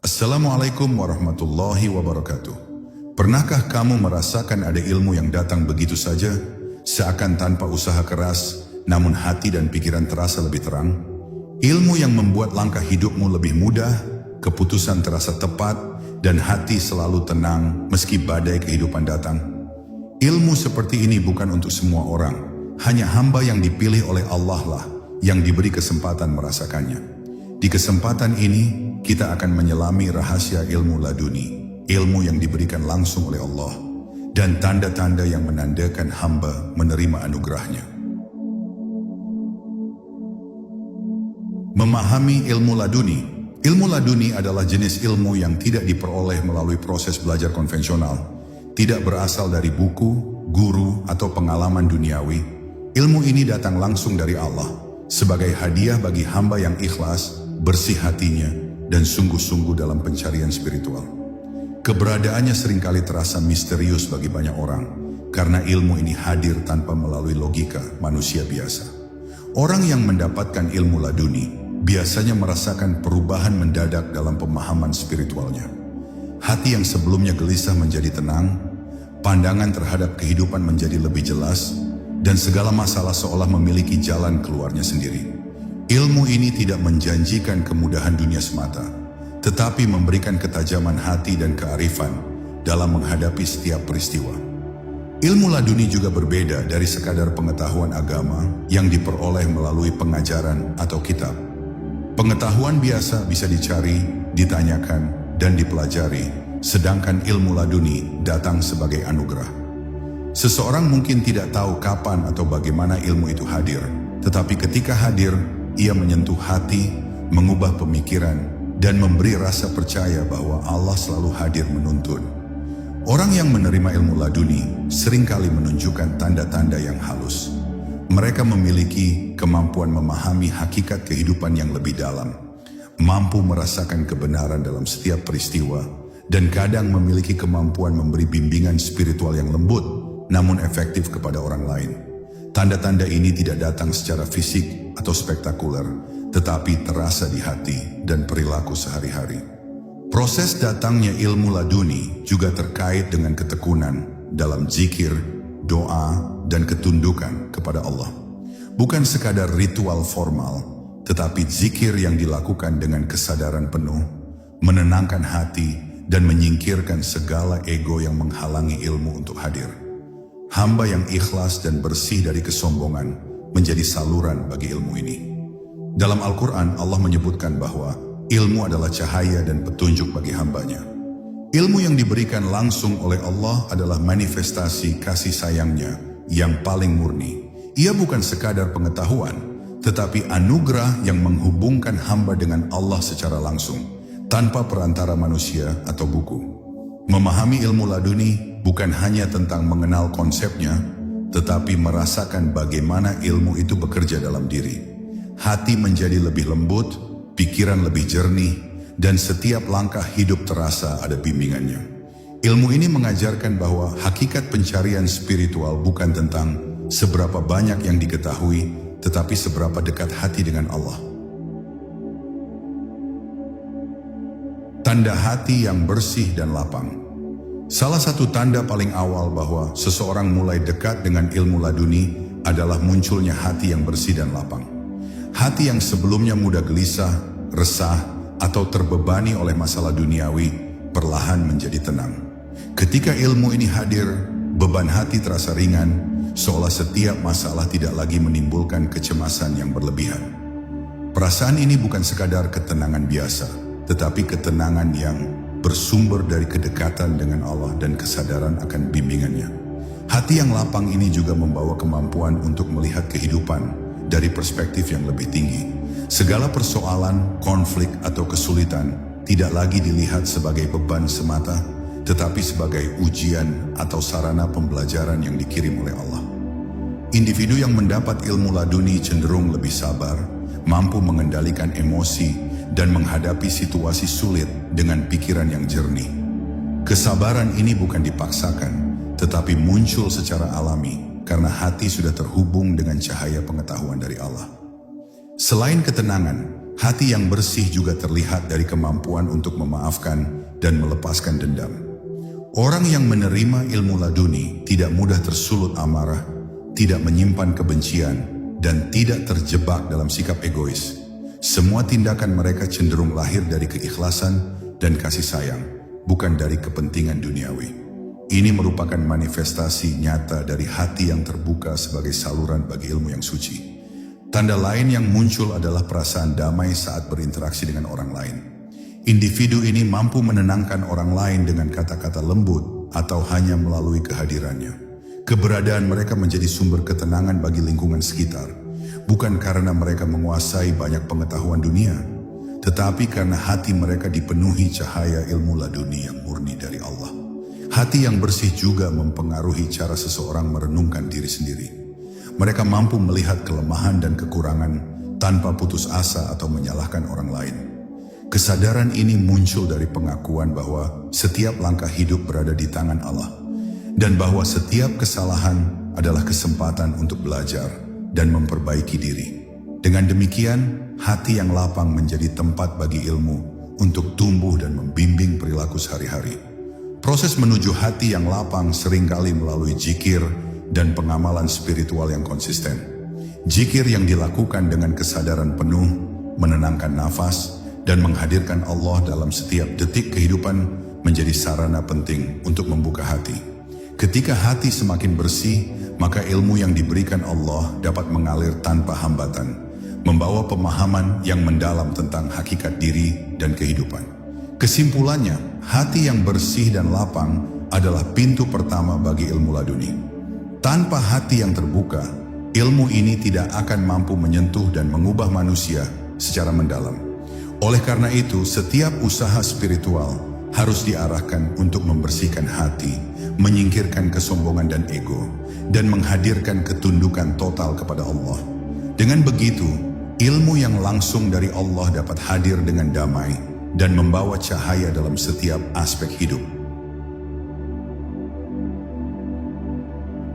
Assalamualaikum warahmatullahi wabarakatuh. Pernahkah kamu merasakan ada ilmu yang datang begitu saja, seakan tanpa usaha keras, namun hati dan pikiran terasa lebih terang? Ilmu yang membuat langkah hidupmu lebih mudah, keputusan terasa tepat, dan hati selalu tenang meski badai kehidupan datang. Ilmu seperti ini bukan untuk semua orang, hanya hamba yang dipilih oleh Allah lah yang diberi kesempatan merasakannya. Di kesempatan ini, kita akan menyelami rahasia ilmu laduni, ilmu yang diberikan langsung oleh Allah, dan tanda-tanda yang menandakan hamba menerima anugerahnya. Memahami ilmu laduni. Ilmu laduni adalah jenis ilmu yang tidak diperoleh melalui proses belajar konvensional, tidak berasal dari buku, guru, atau pengalaman duniawi. Ilmu ini datang langsung dari Allah, sebagai hadiah bagi hamba yang ikhlas, bersih hatinya, dan sungguh-sungguh dalam pencarian spiritual. Keberadaannya seringkali terasa misterius bagi banyak orang, karena ilmu ini hadir tanpa melalui logika manusia biasa. Orang yang mendapatkan ilmu laduni biasanya merasakan perubahan mendadak dalam pemahaman spiritualnya. Hati yang sebelumnya gelisah menjadi tenang, pandangan terhadap kehidupan menjadi lebih jelas, dan segala masalah seolah memiliki jalan keluarnya sendiri. Ilmu ini tidak menjanjikan kemudahan dunia semata, tetapi memberikan ketajaman hati dan kearifan dalam menghadapi setiap peristiwa. Ilmu laduni juga berbeda dari sekadar pengetahuan agama yang diperoleh melalui pengajaran atau kitab. Pengetahuan biasa bisa dicari, ditanyakan, dan dipelajari, sedangkan ilmu laduni datang sebagai anugerah. Seseorang mungkin tidak tahu kapan atau bagaimana ilmu itu hadir, tetapi ketika hadir, ia menyentuh hati, mengubah pemikiran, dan memberi rasa percaya bahwa Allah selalu hadir menuntun. Orang yang menerima ilmu laduni seringkali menunjukkan tanda-tanda yang halus. Mereka memiliki kemampuan memahami hakikat kehidupan yang lebih dalam, mampu merasakan kebenaran dalam setiap peristiwa, dan kadang memiliki kemampuan memberi bimbingan spiritual yang lembut, namun efektif kepada orang lain. Tanda-tanda ini tidak datang secara fisik atau spektakuler, tetapi terasa di hati dan perilaku sehari-hari. Proses datangnya ilmu laduni juga terkait dengan ketekunan dalam zikir, doa, dan ketundukan kepada Allah. Bukan sekadar ritual formal, tetapi zikir yang dilakukan dengan kesadaran penuh, menenangkan hati, dan menyingkirkan segala ego yang menghalangi ilmu untuk hadir. Hamba yang ikhlas dan bersih dari kesombongan menjadi saluran bagi ilmu ini. Dalam Al-Quran, Allah menyebutkan bahwa ilmu adalah cahaya dan petunjuk bagi hambanya. Ilmu yang diberikan langsung oleh Allah adalah manifestasi kasih sayangnya yang paling murni. Ia bukan sekadar pengetahuan, tetapi anugerah yang menghubungkan hamba dengan Allah secara langsung, tanpa perantara manusia atau buku. Memahami ilmu laduni bukan hanya tentang mengenal konsepnya, tetapi merasakan bagaimana ilmu itu bekerja dalam diri. Hati menjadi lebih lembut, pikiran lebih jernih, dan setiap langkah hidup terasa ada bimbingannya. Ilmu ini mengajarkan bahwa hakikat pencarian spiritual bukan tentang seberapa banyak yang diketahui, tetapi seberapa dekat hati dengan Allah. Tanda hati yang bersih dan lapang. Salah satu tanda paling awal bahwa seseorang mulai dekat dengan ilmu laduni adalah munculnya hati yang bersih dan lapang. Hati yang sebelumnya mudah gelisah, resah, atau terbebani oleh masalah duniawi perlahan menjadi tenang. Ketika ilmu ini hadir, beban hati terasa ringan, seolah setiap masalah tidak lagi menimbulkan kecemasan yang berlebihan. Perasaan ini bukan sekadar ketenangan biasa, tetapi ketenangan yang bersumber dari kedekatan dengan Allah dan kesadaran akan bimbingannya. Hati yang lapang ini juga membawa kemampuan untuk melihat kehidupan dari perspektif yang lebih tinggi. Segala persoalan, konflik, atau kesulitan tidak lagi dilihat sebagai beban semata, tetapi sebagai ujian atau sarana pembelajaran yang dikirim oleh Allah. Individu yang mendapat ilmu laduni cenderung lebih sabar, mampu mengendalikan emosi, dan menghadapi situasi sulit dengan pikiran yang jernih. Kesabaran ini bukan dipaksakan, tetapi muncul secara alami karena hati sudah terhubung dengan cahaya pengetahuan dari Allah. Selain ketenangan, hati yang bersih juga terlihat dari kemampuan untuk memaafkan dan melepaskan dendam. Orang yang menerima ilmu laduni tidak mudah tersulut amarah, tidak menyimpan kebencian, dan tidak terjebak dalam sikap egois. Semua tindakan mereka cenderung lahir dari keikhlasan dan kasih sayang, bukan dari kepentingan duniawi. Ini merupakan manifestasi nyata dari hati yang terbuka sebagai saluran bagi ilmu yang suci. Tanda lain yang muncul adalah perasaan damai saat berinteraksi dengan orang lain. Individu ini mampu menenangkan orang lain dengan kata-kata lembut atau hanya melalui kehadirannya. Keberadaan mereka menjadi sumber ketenangan bagi lingkungan sekitar, bukan karena mereka menguasai banyak pengetahuan dunia, tetapi karena hati mereka dipenuhi cahaya ilmu laduni yang murni dari Allah. Hati yang bersih juga mempengaruhi cara seseorang merenungkan diri sendiri. Mereka mampu melihat kelemahan dan kekurangan tanpa putus asa atau menyalahkan orang lain. Kesadaran ini muncul dari pengakuan bahwa setiap langkah hidup berada di tangan Allah, dan bahwa setiap kesalahan adalah kesempatan untuk belajar dan memperbaiki diri. Dengan demikian, hati yang lapang menjadi tempat bagi ilmu untuk tumbuh dan membimbing perilaku sehari-hari. Proses menuju hati yang lapang seringkali melalui zikir dan pengamalan spiritual yang konsisten. Zikir yang dilakukan dengan kesadaran penuh, menenangkan nafas, dan menghadirkan Allah dalam setiap detik kehidupan menjadi sarana penting untuk membuka hati. Ketika hati semakin bersih, maka ilmu yang diberikan Allah dapat mengalir tanpa hambatan, membawa pemahaman yang mendalam tentang hakikat diri dan kehidupan. Kesimpulannya, hati yang bersih dan lapang adalah pintu pertama bagi ilmu laduni. Tanpa hati yang terbuka, ilmu ini tidak akan mampu menyentuh dan mengubah manusia secara mendalam. Oleh karena itu, setiap usaha spiritual harus diarahkan untuk membersihkan hati, menyingkirkan kesombongan dan ego, dan menghadirkan ketundukan total kepada Allah. Dengan begitu, ilmu yang langsung dari Allah dapat hadir dengan damai dan membawa cahaya dalam setiap aspek hidup.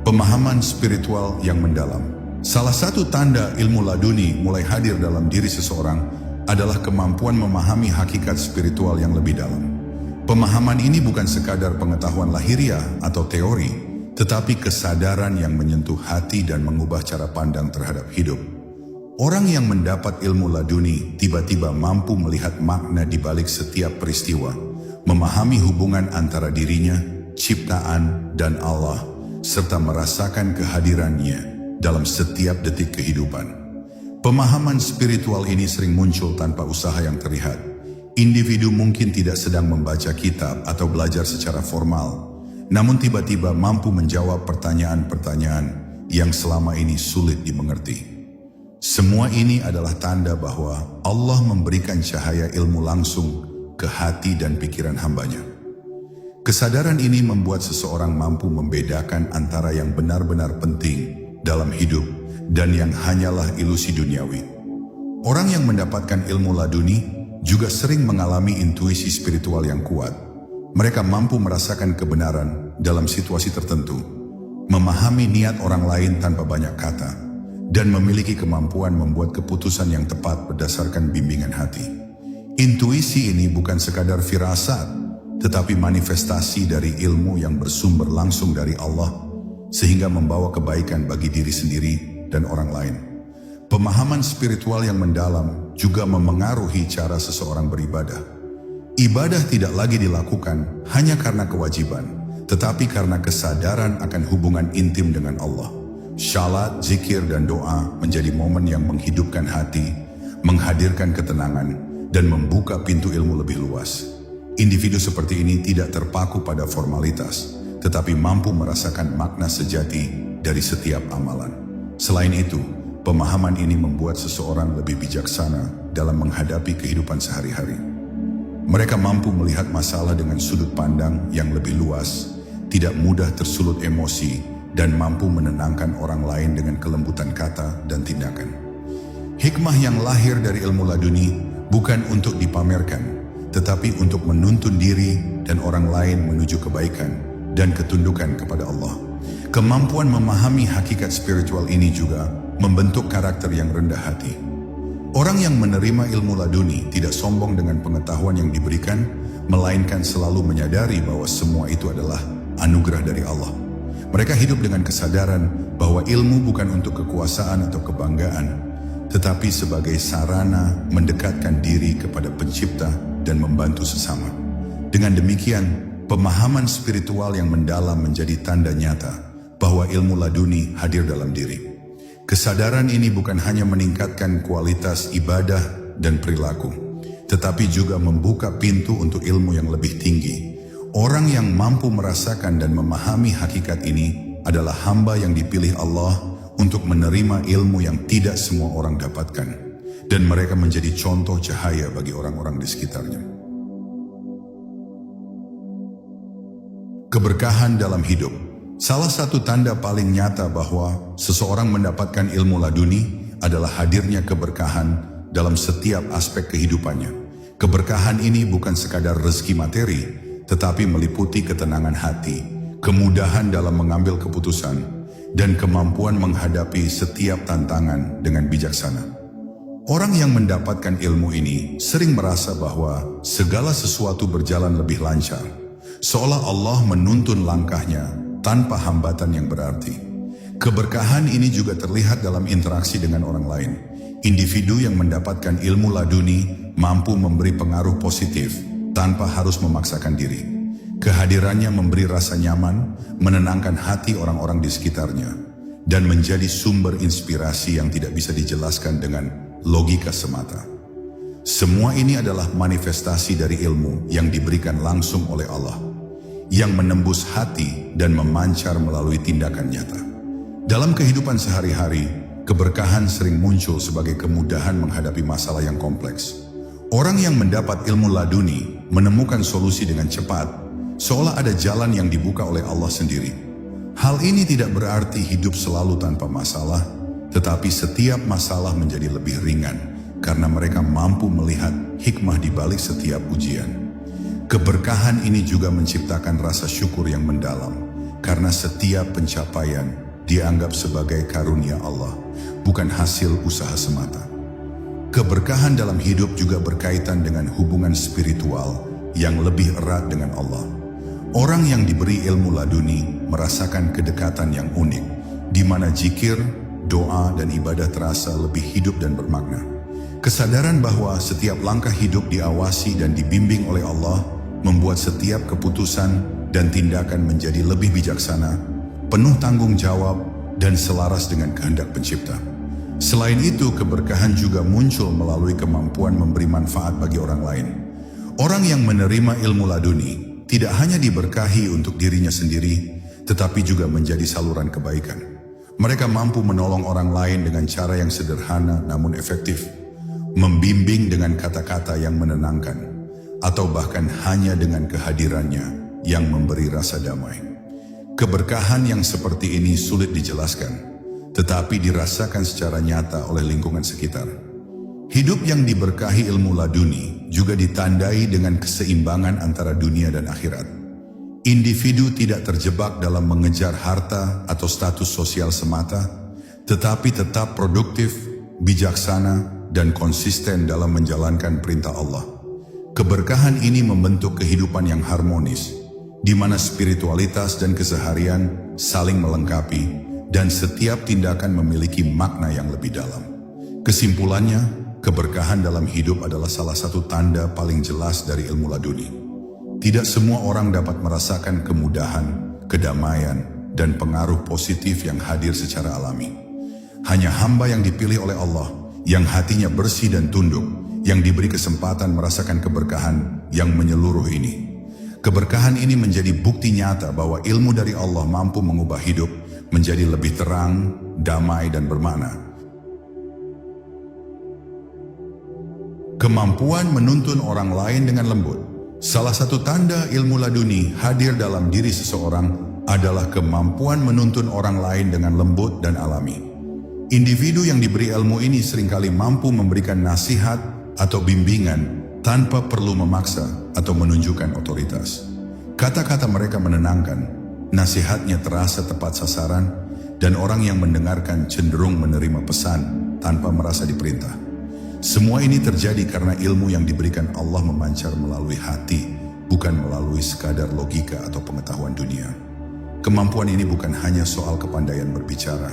Pemahaman spiritual yang mendalam. Salah satu tanda ilmu laduni mulai hadir dalam diri seseorang adalah kemampuan memahami hakikat spiritual yang lebih dalam. Pemahaman ini bukan sekadar pengetahuan lahiriah atau teori, tetapi kesadaran yang menyentuh hati dan mengubah cara pandang terhadap hidup. Orang yang mendapat ilmu laduni tiba-tiba mampu melihat makna di balik setiap peristiwa, memahami hubungan antara dirinya, ciptaan, dan Allah, serta merasakan kehadirannya dalam setiap detik kehidupan. Pemahaman spiritual ini sering muncul tanpa usaha yang terlihat. Individu mungkin tidak sedang membaca kitab atau belajar secara formal, namun tiba-tiba mampu menjawab pertanyaan-pertanyaan yang selama ini sulit dimengerti. Semua ini adalah tanda bahwa Allah memberikan cahaya ilmu langsung ke hati dan pikiran hambanya. Kesadaran ini membuat seseorang mampu membedakan antara yang benar-benar penting dalam hidup dan yang hanyalah ilusi duniawi. Orang yang mendapatkan ilmu laduni juga sering mengalami intuisi spiritual yang kuat. Mereka mampu merasakan kebenaran dalam situasi tertentu, memahami niat orang lain tanpa banyak kata, dan memiliki kemampuan membuat keputusan yang tepat berdasarkan bimbingan hati. Intuisi ini bukan sekadar firasat, tetapi manifestasi dari ilmu yang bersumber langsung dari Allah, sehingga membawa kebaikan bagi diri sendiri dan orang lain. Pemahaman spiritual yang mendalam juga memengaruhi cara seseorang beribadah. Ibadah tidak lagi dilakukan hanya karena kewajiban, tetapi karena kesadaran akan hubungan intim dengan Allah. Syalat, zikir, dan doa menjadi momen yang menghidupkan hati, menghadirkan ketenangan, dan membuka pintu ilmu lebih luas. Individu seperti ini tidak terpaku pada formalitas, tetapi mampu merasakan makna sejati dari setiap amalan. Selain itu, pemahaman ini membuat seseorang lebih bijaksana dalam menghadapi kehidupan sehari-hari. Mereka mampu melihat masalah dengan sudut pandang yang lebih luas, tidak mudah tersulut emosi, dan mampu menenangkan orang lain dengan kelembutan kata dan tindakan. Hikmah yang lahir dari ilmu laduni bukan untuk dipamerkan, tetapi untuk menuntun diri dan orang lain menuju kebaikan dan ketundukan kepada Allah. Kemampuan memahami hakikat spiritual ini juga membentuk karakter yang rendah hati. Orang yang menerima ilmu laduni tidak sombong dengan pengetahuan yang diberikan, melainkan selalu menyadari bahwa semua itu adalah anugerah dari Allah. Mereka hidup dengan kesadaran bahwa ilmu bukan untuk kekuasaan atau kebanggaan, tetapi sebagai sarana mendekatkan diri kepada Pencipta dan membantu sesama. Dengan demikian, pemahaman spiritual yang mendalam menjadi tanda nyata bahwa ilmu laduni hadir dalam diri. Kesadaran ini bukan hanya meningkatkan kualitas ibadah dan perilaku, tetapi juga membuka pintu untuk ilmu yang lebih tinggi. Orang yang mampu merasakan dan memahami hakikat ini adalah hamba yang dipilih Allah untuk menerima ilmu yang tidak semua orang dapatkan, dan mereka menjadi contoh cahaya bagi orang-orang di sekitarnya. Keberkahan dalam hidup. Salah satu tanda paling nyata bahwa seseorang mendapatkan ilmu laduni adalah hadirnya keberkahan dalam setiap aspek kehidupannya. Keberkahan ini bukan sekadar rezeki materi, tetapi meliputi ketenangan hati, kemudahan dalam mengambil keputusan, dan kemampuan menghadapi setiap tantangan dengan bijaksana. Orang yang mendapatkan ilmu ini sering merasa bahwa segala sesuatu berjalan lebih lancar, seolah Allah menuntun langkahnya tanpa hambatan yang berarti. Keberkahan ini juga terlihat dalam interaksi dengan orang lain. Individu yang mendapatkan ilmu laduni mampu memberi pengaruh positif tanpa harus memaksakan diri. Kehadirannya memberi rasa nyaman, menenangkan hati orang-orang di sekitarnya, dan menjadi sumber inspirasi yang tidak bisa dijelaskan dengan logika semata. Semua ini adalah manifestasi dari ilmu yang diberikan langsung oleh Allah, yang menembus hati dan memancar melalui tindakan nyata. Dalam kehidupan sehari-hari, keberkahan sering muncul sebagai kemudahan menghadapi masalah yang kompleks. Orang yang mendapat ilmu laduni menemukan solusi dengan cepat, seolah ada jalan yang dibuka oleh Allah sendiri. Hal ini tidak berarti hidup selalu tanpa masalah, tetapi setiap masalah menjadi lebih ringan karena mereka mampu melihat hikmah di balik setiap ujian. Keberkahan ini juga menciptakan rasa syukur yang mendalam, karena setiap pencapaian dianggap sebagai karunia Allah, bukan hasil usaha semata. Keberkahan dalam hidup juga berkaitan dengan hubungan spiritual yang lebih erat dengan Allah. Orang yang diberi ilmu laduni merasakan kedekatan yang unik, di mana zikir, doa, dan ibadah terasa lebih hidup dan bermakna. Kesadaran bahwa setiap langkah hidup diawasi dan dibimbing oleh Allah membuat setiap keputusan dan tindakan menjadi lebih bijaksana, penuh tanggung jawab, dan selaras dengan kehendak Pencipta. Selain itu, keberkahan juga muncul melalui kemampuan memberi manfaat bagi orang lain. Orang yang menerima ilmu laduni tidak hanya diberkahi untuk dirinya sendiri, tetapi juga menjadi saluran kebaikan. Mereka mampu menolong orang lain dengan cara yang sederhana namun efektif, membimbing dengan kata-kata yang menenangkan, atau bahkan hanya dengan kehadirannya yang memberi rasa damai. Keberkahan yang seperti ini sulit dijelaskan, tetapi dirasakan secara nyata oleh lingkungan sekitar. Hidup yang diberkahi ilmu laduni juga ditandai dengan keseimbangan antara dunia dan akhirat. Individu tidak terjebak dalam mengejar harta atau status sosial semata, tetapi tetap produktif, bijaksana, dan konsisten dalam menjalankan perintah Allah. Keberkahan ini membentuk kehidupan yang harmonis, di mana spiritualitas dan keseharian saling melengkapi, dan setiap tindakan memiliki makna yang lebih dalam. Kesimpulannya, keberkahan dalam hidup adalah salah satu tanda paling jelas dari ilmu laduni. Tidak semua orang dapat merasakan kemudahan, kedamaian, dan pengaruh positif yang hadir secara alami. Hanya hamba yang dipilih oleh Allah, yang hatinya bersih dan tunduk, yang diberi kesempatan merasakan keberkahan yang menyeluruh ini. Keberkahan ini menjadi bukti nyata bahwa ilmu dari Allah mampu mengubah hidup menjadi lebih terang, damai, dan bermakna. Kemampuan menuntun orang lain dengan lembut. Salah satu tanda ilmu laduni hadir dalam diri seseorang adalah kemampuan menuntun orang lain dengan lembut dan alami. Individu yang diberi ilmu ini seringkali mampu memberikan nasihat atau bimbingan tanpa perlu memaksa atau menunjukkan otoritas. Kata-kata mereka menenangkan, nasihatnya terasa tepat sasaran, dan orang yang mendengarkan cenderung menerima pesan tanpa merasa diperintah. Semua ini terjadi karena ilmu yang diberikan Allah memancar melalui hati, bukan melalui sekadar logika atau pengetahuan dunia. Kemampuan ini bukan hanya soal kepandaian berbicara,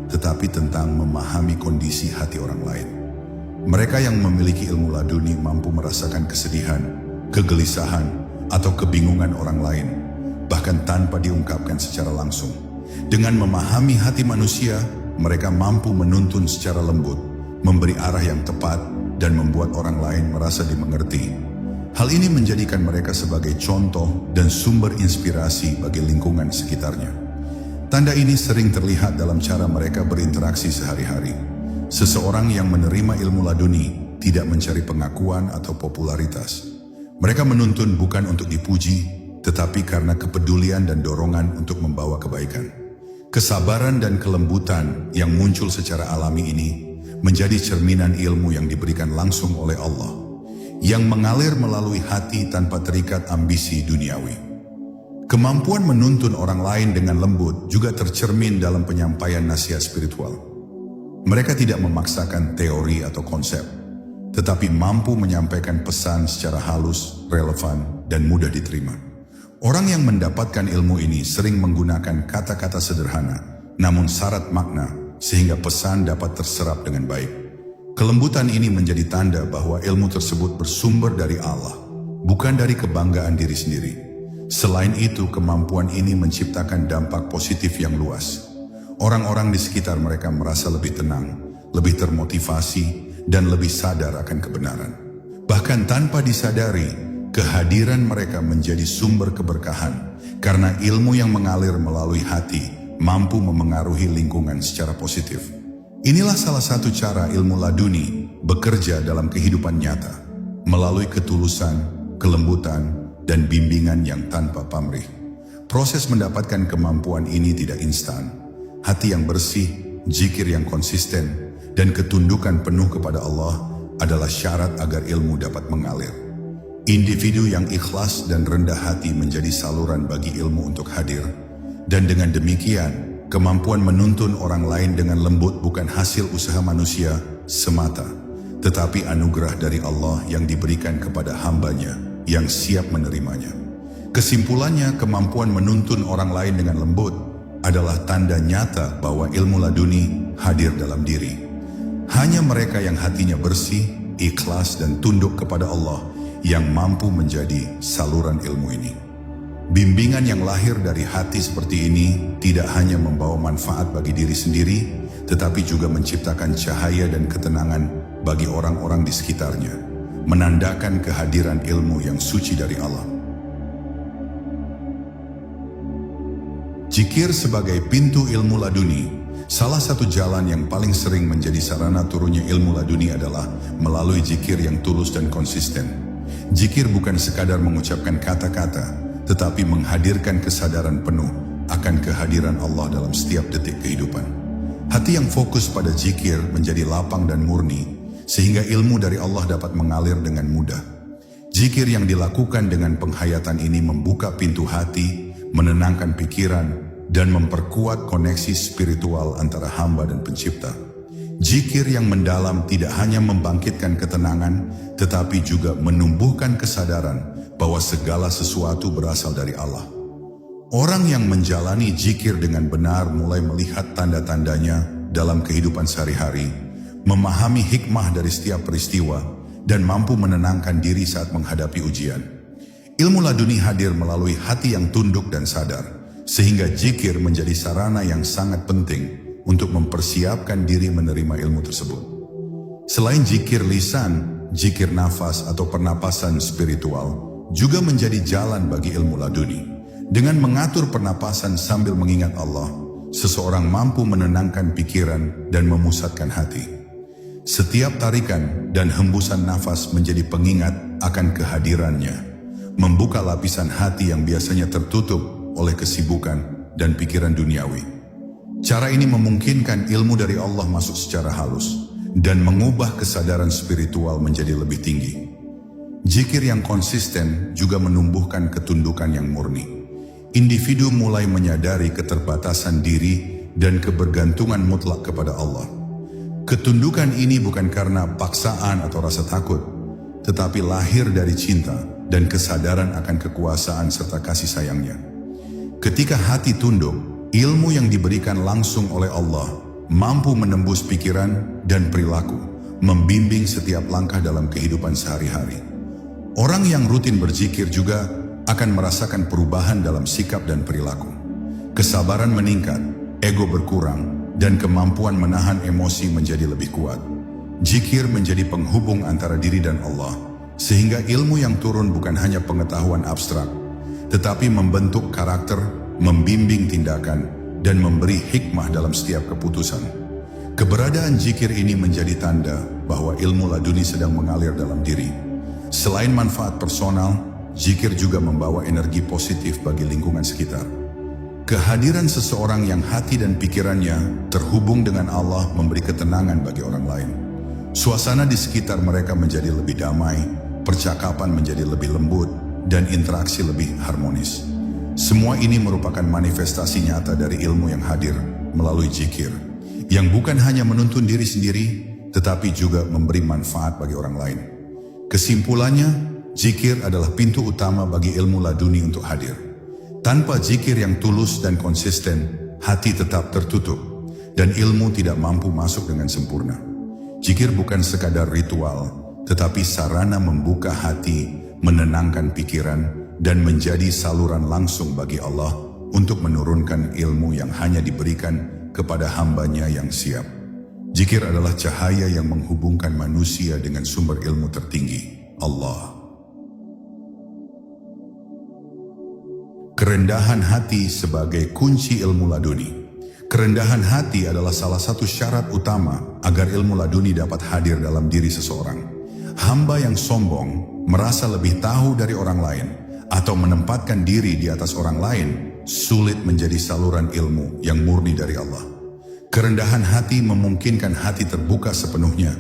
tetapi tentang memahami kondisi hati orang lain. Mereka yang memiliki ilmu laduni mampu merasakan kesedihan, kegelisahan, atau kebingungan orang lain, bahkan tanpa diungkapkan secara langsung. Dengan memahami hati manusia, mereka mampu menuntun secara lembut, memberi arah yang tepat, dan membuat orang lain merasa dimengerti. Hal ini menjadikan mereka sebagai contoh dan sumber inspirasi bagi lingkungan sekitarnya. Tanda ini sering terlihat dalam cara mereka berinteraksi sehari-hari. Seseorang yang menerima ilmu laduni tidak mencari pengakuan atau popularitas. Mereka menuntun bukan untuk dipuji, tetapi karena kepedulian dan dorongan untuk membawa kebaikan. Kesabaran dan kelembutan yang muncul secara alami ini menjadi cerminan ilmu yang diberikan langsung oleh Allah, yang mengalir melalui hati tanpa terikat ambisi duniawi. Kemampuan menuntun orang lain dengan lembut juga tercermin dalam penyampaian nasihat spiritual. Mereka tidak memaksakan teori atau konsep, tetapi mampu menyampaikan pesan secara halus, relevan, dan mudah diterima. Orang yang mendapatkan ilmu ini sering menggunakan kata-kata sederhana, namun syarat makna, sehingga pesan dapat terserap dengan baik. Kelembutan ini menjadi tanda bahwa ilmu tersebut bersumber dari Allah, bukan dari kebanggaan diri sendiri. Selain itu, kemampuan ini menciptakan dampak positif yang luas. Orang-orang di sekitar mereka merasa lebih tenang, lebih termotivasi, dan lebih sadar akan kebenaran. Bahkan tanpa disadari, kehadiran mereka menjadi sumber keberkahan, karena ilmu yang mengalir melalui hati mampu memengaruhi lingkungan secara positif. Inilah salah satu cara ilmu laduni bekerja dalam kehidupan nyata, melalui ketulusan, kelembutan, dan bimbingan yang tanpa pamrih. Proses mendapatkan kemampuan ini tidak instan. Hati yang bersih, zikir yang konsisten, dan ketundukan penuh kepada Allah adalah syarat agar ilmu dapat mengalir. Individu yang ikhlas dan rendah hati menjadi saluran bagi ilmu untuk hadir. Dan dengan demikian, kemampuan menuntun orang lain dengan lembut bukan hasil usaha manusia semata, tetapi anugerah dari Allah yang diberikan kepada hambanya yang siap menerimanya. Kesimpulannya, kemampuan menuntun orang lain dengan lembut adalah tanda nyata bahwa ilmu laduni hadir dalam diri. Hanya mereka yang hatinya bersih, ikhlas, dan tunduk kepada Allah yang mampu menjadi saluran ilmu ini. Bimbingan yang lahir dari hati seperti ini tidak hanya membawa manfaat bagi diri sendiri, tetapi juga menciptakan cahaya dan ketenangan bagi orang-orang di sekitarnya, menandakan kehadiran ilmu yang suci dari Allah. Zikir sebagai pintu ilmu laduni. Salah satu jalan yang paling sering menjadi sarana turunnya ilmu laduni adalah melalui zikir yang tulus dan konsisten. Zikir bukan sekadar mengucapkan kata-kata, tetapi menghadirkan kesadaran penuh akan kehadiran Allah dalam setiap detik kehidupan. Hati yang fokus pada zikir menjadi lapang dan murni, sehingga ilmu dari Allah dapat mengalir dengan mudah. Zikir yang dilakukan dengan penghayatan ini membuka pintu hati, menenangkan pikiran, dan memperkuat koneksi spiritual antara hamba dan pencipta. Zikir yang mendalam tidak hanya membangkitkan ketenangan, tetapi juga menumbuhkan kesadaran bahwa segala sesuatu berasal dari Allah. Orang yang menjalani zikir dengan benar mulai melihat tanda-tandanya dalam kehidupan sehari-hari, memahami hikmah dari setiap peristiwa, dan mampu menenangkan diri saat menghadapi ujian. Ilmu laduni hadir melalui hati yang tunduk dan sadar, sehingga zikir menjadi sarana yang sangat penting untuk mempersiapkan diri menerima ilmu tersebut. Selain zikir lisan, zikir nafas atau pernapasan spiritual juga menjadi jalan bagi ilmu laduni. Dengan mengatur pernapasan sambil mengingat Allah, seseorang mampu menenangkan pikiran dan memusatkan hati. Setiap tarikan dan hembusan nafas menjadi pengingat akan kehadirannya, membuka lapisan hati yang biasanya tertutup oleh kesibukan dan pikiran duniawi. Cara ini memungkinkan ilmu dari Allah masuk secara halus dan mengubah kesadaran spiritual menjadi lebih tinggi. Zikir yang konsisten juga menumbuhkan ketundukan yang murni. Individu mulai menyadari keterbatasan diri dan kebergantungan mutlak kepada Allah. Ketundukan ini bukan karena paksaan atau rasa takut, tetapi lahir dari cinta dan kesadaran akan kekuasaan serta kasih sayangnya. Ketika hati tunduk, ilmu yang diberikan langsung oleh Allah mampu menembus pikiran dan perilaku, membimbing setiap langkah dalam kehidupan sehari-hari. Orang yang rutin berzikir juga akan merasakan perubahan dalam sikap dan perilaku. Kesabaran meningkat, ego berkurang, dan kemampuan menahan emosi menjadi lebih kuat. Zikir menjadi penghubung antara diri dan Allah, sehingga ilmu yang turun bukan hanya pengetahuan abstrak, tetapi membentuk karakter, membimbing tindakan, dan memberi hikmah dalam setiap keputusan. Keberadaan zikir ini menjadi tanda bahwa ilmu laduni sedang mengalir dalam diri. Selain manfaat personal, zikir juga membawa energi positif bagi lingkungan sekitar. Kehadiran seseorang yang hati dan pikirannya terhubung dengan Allah memberi ketenangan bagi orang lain. Suasana di sekitar mereka menjadi lebih damai, percakapan menjadi lebih lembut, dan interaksi lebih harmonis. Semua ini merupakan manifestasi nyata dari ilmu yang hadir melalui zikir, yang bukan hanya menuntun diri sendiri, tetapi juga memberi manfaat bagi orang lain. Kesimpulannya, zikir adalah pintu utama bagi ilmu laduni untuk hadir. Tanpa zikir yang tulus dan konsisten, hati tetap tertutup, dan ilmu tidak mampu masuk dengan sempurna. Zikir bukan sekadar ritual, tetapi sarana membuka hati, menenangkan pikiran, dan menjadi saluran langsung bagi Allah untuk menurunkan ilmu yang hanya diberikan kepada hamba-Nya yang siap. Zikir adalah cahaya yang menghubungkan manusia dengan sumber ilmu tertinggi, Allah. Kerendahan hati sebagai kunci ilmu laduni. Kerendahan hati adalah salah satu syarat utama agar ilmu laduni dapat hadir dalam diri seseorang. Hamba yang sombong, merasa lebih tahu dari orang lain, atau menempatkan diri di atas orang lain, sulit menjadi saluran ilmu yang murni dari Allah. Kerendahan hati memungkinkan hati terbuka sepenuhnya,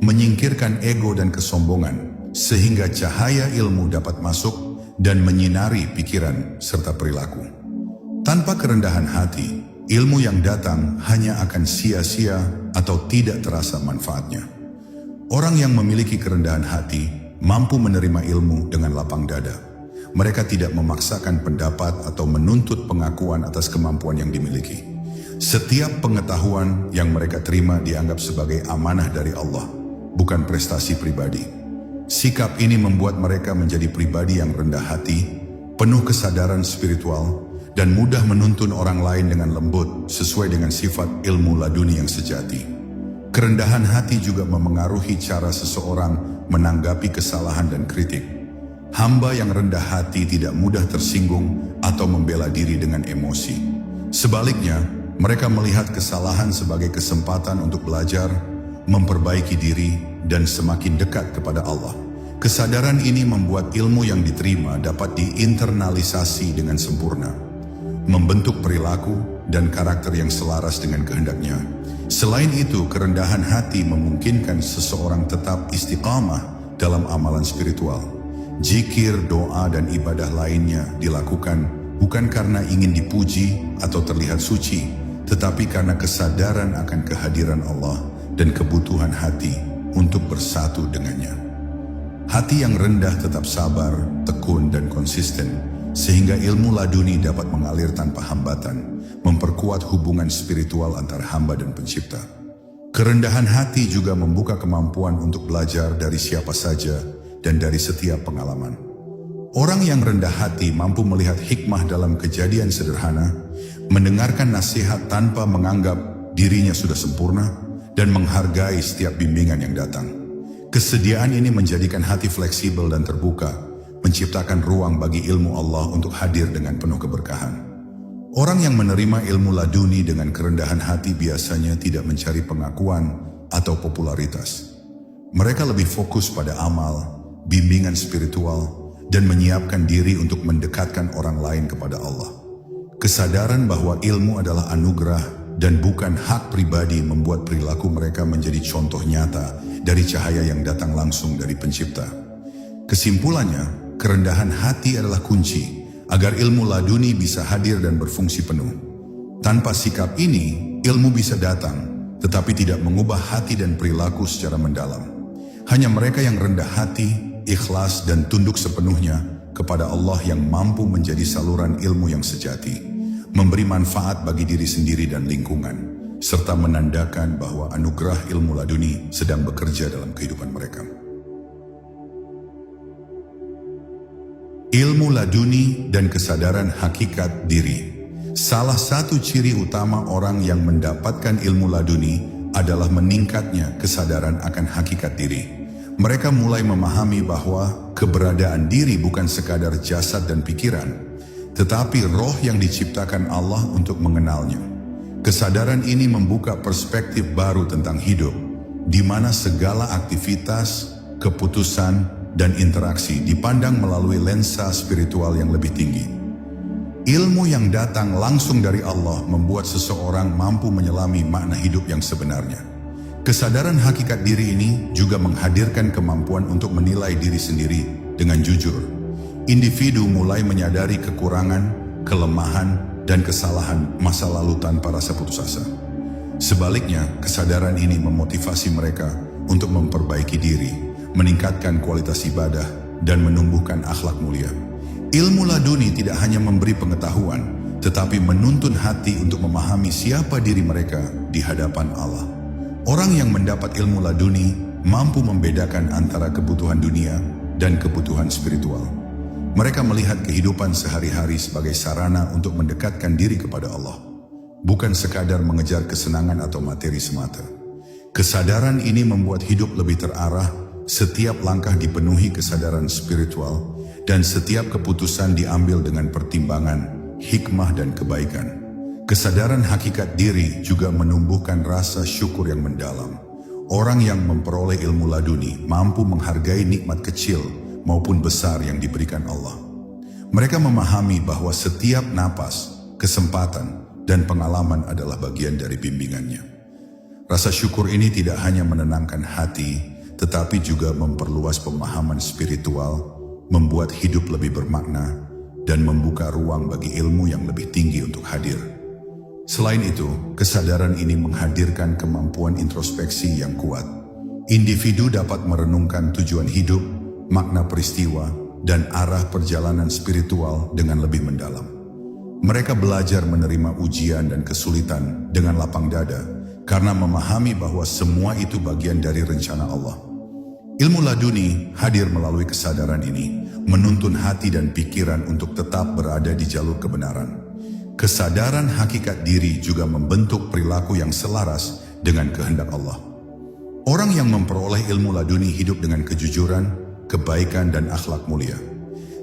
menyingkirkan ego dan kesombongan, sehingga cahaya ilmu dapat masuk dan menyinari pikiran serta perilaku. Tanpa kerendahan hati, ilmu yang datang hanya akan sia-sia atau tidak terasa manfaatnya. Orang yang memiliki kerendahan hati mampu menerima ilmu dengan lapang dada. Mereka tidak memaksakan pendapat atau menuntut pengakuan atas kemampuan yang dimiliki. Setiap pengetahuan yang mereka terima dianggap sebagai amanah dari Allah, bukan prestasi pribadi. Sikap ini membuat mereka menjadi pribadi yang rendah hati, penuh kesadaran spiritual, dan mudah menuntun orang lain dengan lembut sesuai dengan sifat ilmu laduni yang sejati. Kerendahan hati juga memengaruhi cara seseorang menanggapi kesalahan dan kritik. Hamba yang rendah hati tidak mudah tersinggung atau membela diri dengan emosi. Sebaliknya, mereka melihat kesalahan sebagai kesempatan untuk belajar, memperbaiki diri, dan semakin dekat kepada Allah. Kesadaran ini membuat ilmu yang diterima dapat diinternalisasi dengan sempurna, membentuk perilaku dan karakter yang selaras dengan kehendaknya. Selain itu, kerendahan hati memungkinkan seseorang tetap istiqamah dalam amalan spiritual. Zikir, doa, dan ibadah lainnya dilakukan bukan karena ingin dipuji atau terlihat suci, tetapi karena kesadaran akan kehadiran Allah dan kebutuhan hati untuk bersatu dengannya. Hati yang rendah tetap sabar, tekun, dan konsisten, sehingga ilmu laduni dapat mengalir tanpa hambatan, memperkuat hubungan spiritual antara hamba dan pencipta. Kerendahan hati juga membuka kemampuan untuk belajar dari siapa saja dan dari setiap pengalaman. Orang yang rendah hati mampu melihat hikmah dalam kejadian sederhana, mendengarkan nasihat tanpa menganggap dirinya sudah sempurna, dan menghargai setiap bimbingan yang datang. Kesediaan ini menjadikan hati fleksibel dan terbuka, menciptakan ruang bagi ilmu Allah untuk hadir dengan penuh keberkahan. Orang yang menerima ilmu laduni dengan kerendahan hati biasanya tidak mencari pengakuan atau popularitas. Mereka lebih fokus pada amal, bimbingan spiritual, dan menyiapkan diri untuk mendekatkan orang lain kepada Allah. Kesadaran bahwa ilmu adalah anugerah dan bukan hak pribadi membuat perilaku mereka menjadi contoh nyata dari cahaya yang datang langsung dari pencipta. Kesimpulannya, kerendahan hati adalah kunci agar ilmu laduni bisa hadir dan berfungsi penuh. Tanpa sikap ini, ilmu bisa datang, tetapi tidak mengubah hati dan perilaku secara mendalam. Hanya mereka yang rendah hati, ikhlas dan tunduk sepenuhnya kepada Allah yang mampu menjadi saluran ilmu yang sejati, memberi manfaat bagi diri sendiri dan lingkungan, serta menandakan bahwa anugerah ilmu laduni sedang bekerja dalam kehidupan mereka. Ilmu laduni dan kesadaran hakikat diri. Salah satu ciri utama orang yang mendapatkan ilmu laduni adalah meningkatnya kesadaran akan hakikat diri. Mereka mulai memahami bahwa keberadaan diri bukan sekadar jasad dan pikiran, tetapi roh yang diciptakan Allah untuk mengenalnya. Kesadaran ini membuka perspektif baru tentang hidup, di mana segala aktivitas, keputusan, dan interaksi dipandang melalui lensa spiritual yang lebih tinggi. Ilmu yang datang langsung dari Allah membuat seseorang mampu menyelami makna hidup yang sebenarnya. Kesadaran hakikat diri ini juga menghadirkan kemampuan untuk menilai diri sendiri dengan jujur. Individu mulai menyadari kekurangan, kelemahan, dan kesalahan masa lalu tanpa rasa putus asa. Sebaliknya, kesadaran ini memotivasi mereka untuk memperbaiki diri, meningkatkan kualitas ibadah, dan menumbuhkan akhlak mulia. Ilmu laduni tidak hanya memberi pengetahuan, tetapi menuntun hati untuk memahami siapa diri mereka di hadapan Allah. Orang yang mendapat ilmu laduni mampu membedakan antara kebutuhan dunia dan kebutuhan spiritual. Mereka melihat kehidupan sehari-hari sebagai sarana untuk mendekatkan diri kepada Allah, bukan sekadar mengejar kesenangan atau materi semata. Kesadaran ini membuat hidup lebih terarah, setiap langkah dipenuhi kesadaran spiritual, dan setiap keputusan diambil dengan pertimbangan, hikmah dan kebaikan. Kesadaran hakikat diri juga menumbuhkan rasa syukur yang mendalam. Orang yang memperoleh ilmu laduni mampu menghargai nikmat kecil maupun besar yang diberikan Allah. Mereka memahami bahwa setiap napas, kesempatan, dan pengalaman adalah bagian dari bimbingannya. Rasa syukur ini tidak hanya menenangkan hati, tetapi juga memperluas pemahaman spiritual, membuat hidup lebih bermakna, dan membuka ruang bagi ilmu yang lebih tinggi untuk hadir. Selain itu, kesadaran ini menghadirkan kemampuan introspeksi yang kuat. Individu dapat merenungkan tujuan hidup, makna peristiwa, dan arah perjalanan spiritual dengan lebih mendalam. Mereka belajar menerima ujian dan kesulitan dengan lapang dada, karena memahami bahwa semua itu bagian dari rencana Allah. Ilmu laduni hadir melalui kesadaran ini, menuntun hati dan pikiran untuk tetap berada di jalur kebenaran. Kesadaran hakikat diri juga membentuk perilaku yang selaras dengan kehendak Allah. Orang yang memperoleh ilmu laduni hidup dengan kejujuran, kebaikan dan akhlak mulia.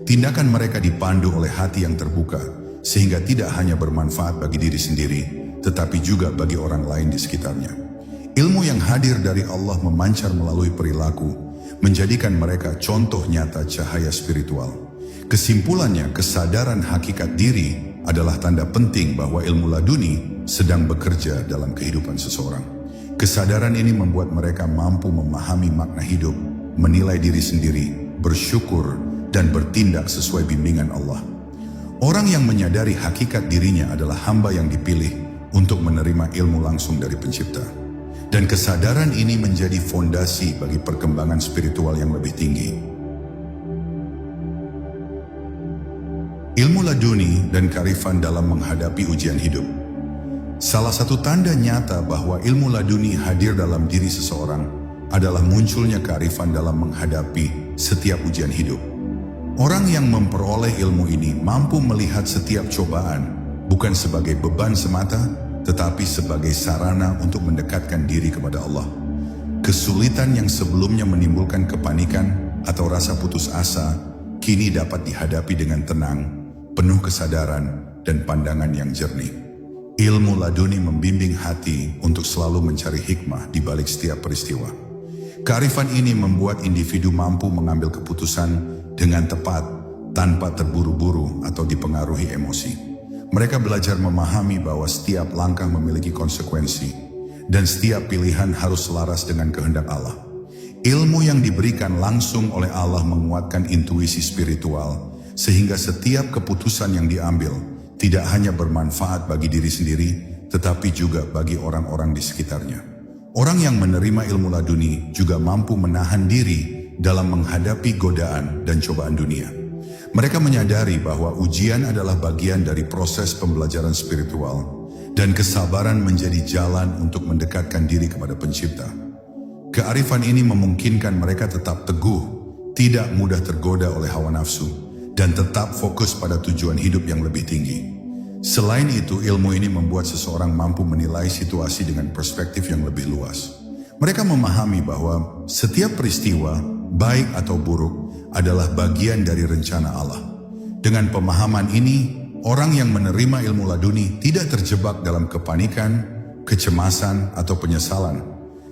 Tindakan mereka dipandu oleh hati yang terbuka, sehingga tidak hanya bermanfaat bagi diri sendiri, tetapi juga bagi orang lain di sekitarnya. Ilmu yang hadir dari Allah memancar melalui perilaku, menjadikan mereka contoh nyata cahaya spiritual. Kesimpulannya, kesadaran hakikat diri adalah tanda penting bahwa ilmu laduni sedang bekerja dalam kehidupan seseorang. Kesadaran ini membuat mereka mampu memahami makna hidup, menilai diri sendiri, bersyukur, dan bertindak sesuai bimbingan Allah. Orang yang menyadari hakikat dirinya adalah hamba yang dipilih untuk menerima ilmu langsung dari Pencipta. Dan kesadaran ini menjadi fondasi bagi perkembangan spiritual yang lebih tinggi. Ilmu laduni dan kearifan dalam menghadapi ujian hidup. Salah satu tanda nyata bahwa ilmu laduni hadir dalam diri seseorang adalah munculnya kearifan dalam menghadapi setiap ujian hidup. Orang yang memperoleh ilmu ini mampu melihat setiap cobaan bukan sebagai beban semata, tetapi sebagai sarana untuk mendekatkan diri kepada Allah. Kesulitan yang sebelumnya menimbulkan kepanikan atau rasa putus asa, kini dapat dihadapi dengan tenang, penuh kesadaran, dan pandangan yang jernih. Ilmu laduni membimbing hati untuk selalu mencari hikmah di balik setiap peristiwa. Kearifan ini membuat individu mampu mengambil keputusan dengan tepat, tanpa terburu-buru atau dipengaruhi emosi. Mereka belajar memahami bahwa setiap langkah memiliki konsekuensi, dan setiap pilihan harus selaras dengan kehendak Allah. Ilmu yang diberikan langsung oleh Allah menguatkan intuisi spiritual, sehingga setiap keputusan yang diambil tidak hanya bermanfaat bagi diri sendiri, tetapi juga bagi orang-orang di sekitarnya. Orang yang menerima ilmu laduni juga mampu menahan diri dalam menghadapi godaan dan cobaan dunia. Mereka menyadari bahwa ujian adalah bagian dari proses pembelajaran spiritual dan kesabaran menjadi jalan untuk mendekatkan diri kepada Pencipta. Kearifan ini memungkinkan mereka tetap teguh, tidak mudah tergoda oleh hawa nafsu, dan tetap fokus pada tujuan hidup yang lebih tinggi. Selain itu, ilmu ini membuat seseorang mampu menilai situasi dengan perspektif yang lebih luas. Mereka memahami bahwa setiap peristiwa, baik atau buruk, adalah bagian dari rencana Allah. Dengan pemahaman ini, orang yang menerima ilmu laduni tidak terjebak dalam kepanikan, kecemasan, atau penyesalan,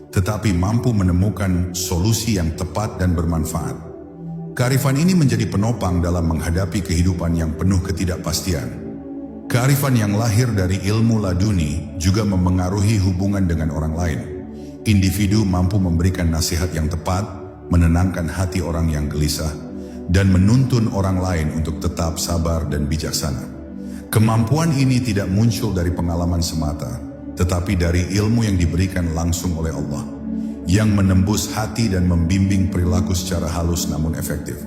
tetapi mampu menemukan solusi yang tepat dan bermanfaat. Kearifan ini menjadi penopang dalam menghadapi kehidupan yang penuh ketidakpastian. Kearifan yang lahir dari ilmu laduni juga memengaruhi hubungan dengan orang lain. Individu mampu memberikan nasihat yang tepat, menenangkan hati orang yang gelisah, dan menuntun orang lain untuk tetap sabar dan bijaksana. Kemampuan ini tidak muncul dari pengalaman semata, tetapi dari ilmu yang diberikan langsung oleh Allah, yang menembus hati dan membimbing perilaku secara halus namun efektif.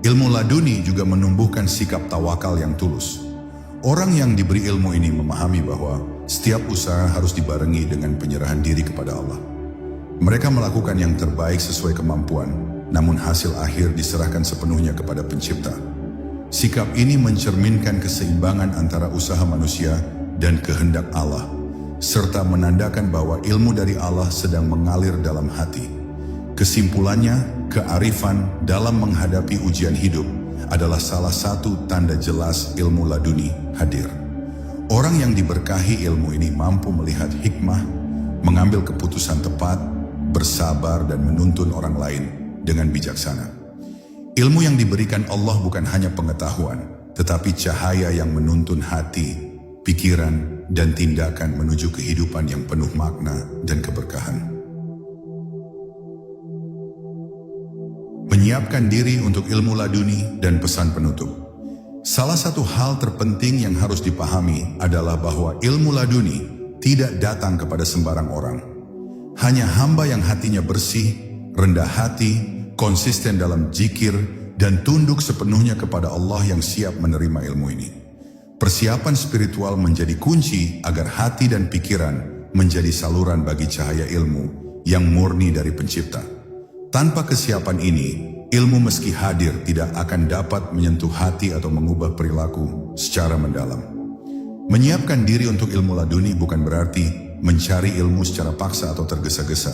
Ilmu laduni juga menumbuhkan sikap tawakal yang tulus. Orang yang diberi ilmu ini memahami bahwa setiap usaha harus dibarengi dengan penyerahan diri kepada Allah. Mereka melakukan yang terbaik sesuai kemampuan, namun hasil akhir diserahkan sepenuhnya kepada Pencipta. Sikap ini mencerminkan keseimbangan antara usaha manusia dan kehendak Allah, serta menandakan bahwa ilmu dari Allah sedang mengalir dalam hati. Kesimpulannya, kearifan dalam menghadapi ujian hidup adalah salah satu tanda jelas ilmu laduni hadir. Orang yang diberkahi ilmu ini mampu melihat hikmah, mengambil keputusan tepat, bersabar dan menuntun orang lain dengan bijaksana. Ilmu yang diberikan Allah bukan hanya pengetahuan, tetapi cahaya yang menuntun hati, pikiran, dan tindakan menuju kehidupan yang penuh makna dan keberkahan. Menyiapkan diri untuk ilmu laduni dan pesan penutup. Salah satu hal terpenting yang harus dipahami adalah bahwa ilmu laduni tidak datang kepada sembarang orang. Hanya hamba yang hatinya bersih, rendah hati, konsisten dalam zikir, dan tunduk sepenuhnya kepada Allah yang siap menerima ilmu ini. Persiapan spiritual menjadi kunci agar hati dan pikiran menjadi saluran bagi cahaya ilmu yang murni dari Pencipta. Tanpa kesiapan ini, ilmu meski hadir tidak akan dapat menyentuh hati atau mengubah perilaku secara mendalam. Menyiapkan diri untuk ilmu laduni bukan berarti mencari ilmu secara paksa atau tergesa-gesa.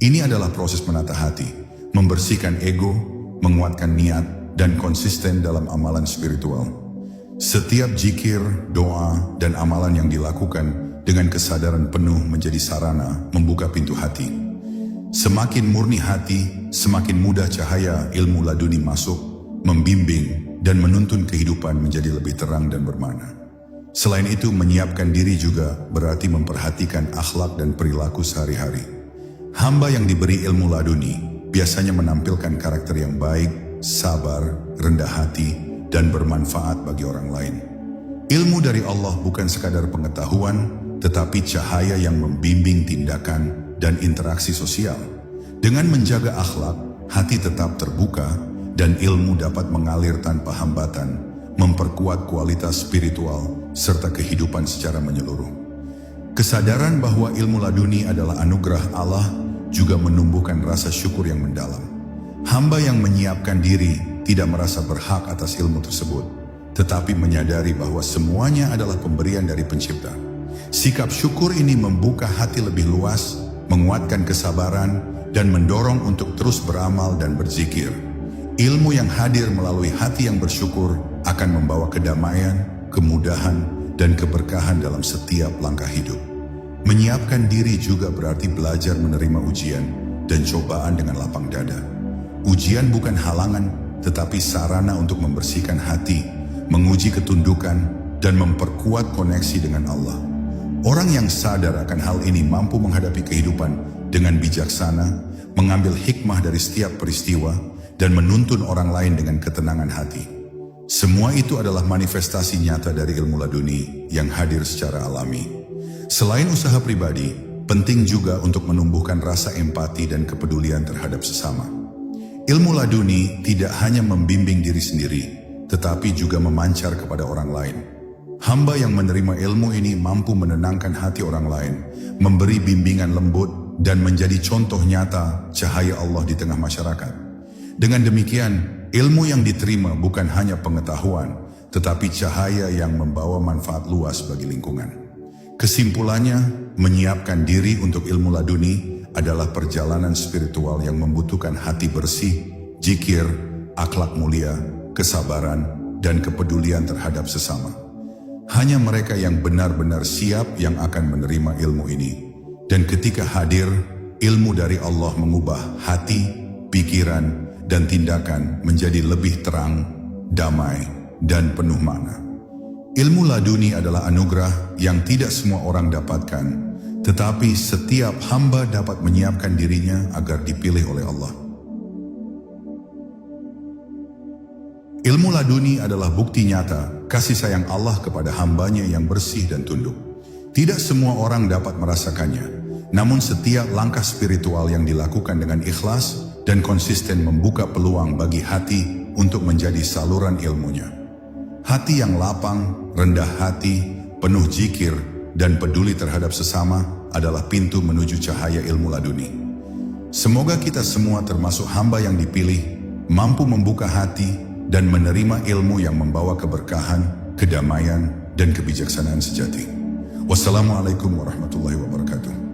Ini adalah proses menata hati, membersihkan ego, menguatkan niat, dan konsisten dalam amalan spiritual. Setiap zikir, doa, dan amalan yang dilakukan dengan kesadaran penuh menjadi sarana membuka pintu hati. Semakin murni hati, semakin mudah cahaya ilmu laduni masuk, membimbing, dan menuntun kehidupan menjadi lebih terang dan bermakna. Selain itu, menyiapkan diri juga berarti memperhatikan akhlak dan perilaku sehari-hari. Hamba yang diberi ilmu laduni biasanya menampilkan karakter yang baik, sabar, rendah hati, dan bermanfaat bagi orang lain. Ilmu dari Allah bukan sekadar pengetahuan, tetapi cahaya yang membimbing tindakan dan interaksi sosial. Dengan menjaga akhlak, hati tetap terbuka dan ilmu dapat mengalir tanpa hambatan, memperkuat kualitas spiritual serta kehidupan secara menyeluruh. Kesadaran bahwa ilmu laduni adalah anugerah Allah juga menumbuhkan rasa syukur yang mendalam. Hamba yang menyiapkan diri tidak merasa berhak atas ilmu tersebut, tetapi menyadari bahwa semuanya adalah pemberian dari Pencipta. Sikap syukur ini membuka hati lebih luas, menguatkan kesabaran, dan mendorong untuk terus beramal dan berzikir. Ilmu yang hadir melalui hati yang bersyukur akan membawa kedamaian, kemudahan, dan keberkahan dalam setiap langkah hidup. Menyiapkan diri juga berarti belajar menerima ujian dan cobaan dengan lapang dada. Ujian bukan halangan, tetapi sarana untuk membersihkan hati, menguji ketundukan, dan memperkuat koneksi dengan Allah. Orang yang sadar akan hal ini mampu menghadapi kehidupan dengan bijaksana, mengambil hikmah dari setiap peristiwa, dan menuntun orang lain dengan ketenangan hati. Semua itu adalah manifestasi nyata dari ilmu laduni yang hadir secara alami. Selain usaha pribadi, penting juga untuk menumbuhkan rasa empati dan kepedulian terhadap sesama. Ilmu laduni tidak hanya membimbing diri sendiri, tetapi juga memancar kepada orang lain. Hamba yang menerima ilmu ini mampu menenangkan hati orang lain, memberi bimbingan lembut, dan menjadi contoh nyata cahaya Allah di tengah masyarakat. Dengan demikian, ilmu yang diterima bukan hanya pengetahuan, tetapi cahaya yang membawa manfaat luas bagi lingkungan. Kesimpulannya, menyiapkan diri untuk ilmu laduni adalah perjalanan spiritual yang membutuhkan hati bersih, zikir, akhlak mulia, kesabaran, dan kepedulian terhadap sesama. Hanya mereka yang benar-benar siap yang akan menerima ilmu ini. Dan ketika hadir, ilmu dari Allah mengubah hati, pikiran, dan tindakan menjadi lebih terang, damai, dan penuh makna. Ilmu laduni adalah anugerah yang tidak semua orang dapatkan, tetapi setiap hamba dapat menyiapkan dirinya agar dipilih oleh Allah. Ilmu laduni adalah bukti nyata kasih sayang Allah kepada hambanya yang bersih dan tunduk. Tidak semua orang dapat merasakannya, namun setiap langkah spiritual yang dilakukan dengan ikhlas dan konsisten membuka peluang bagi hati untuk menjadi saluran ilmunya. Hati yang lapang, rendah hati, penuh zikir, dan peduli terhadap sesama adalah pintu menuju cahaya ilmu laduni. Semoga kita semua termasuk hamba yang dipilih, mampu membuka hati dan menerima ilmu yang membawa keberkahan, kedamaian, dan kebijaksanaan sejati. Wassalamualaikum warahmatullahi wabarakatuh.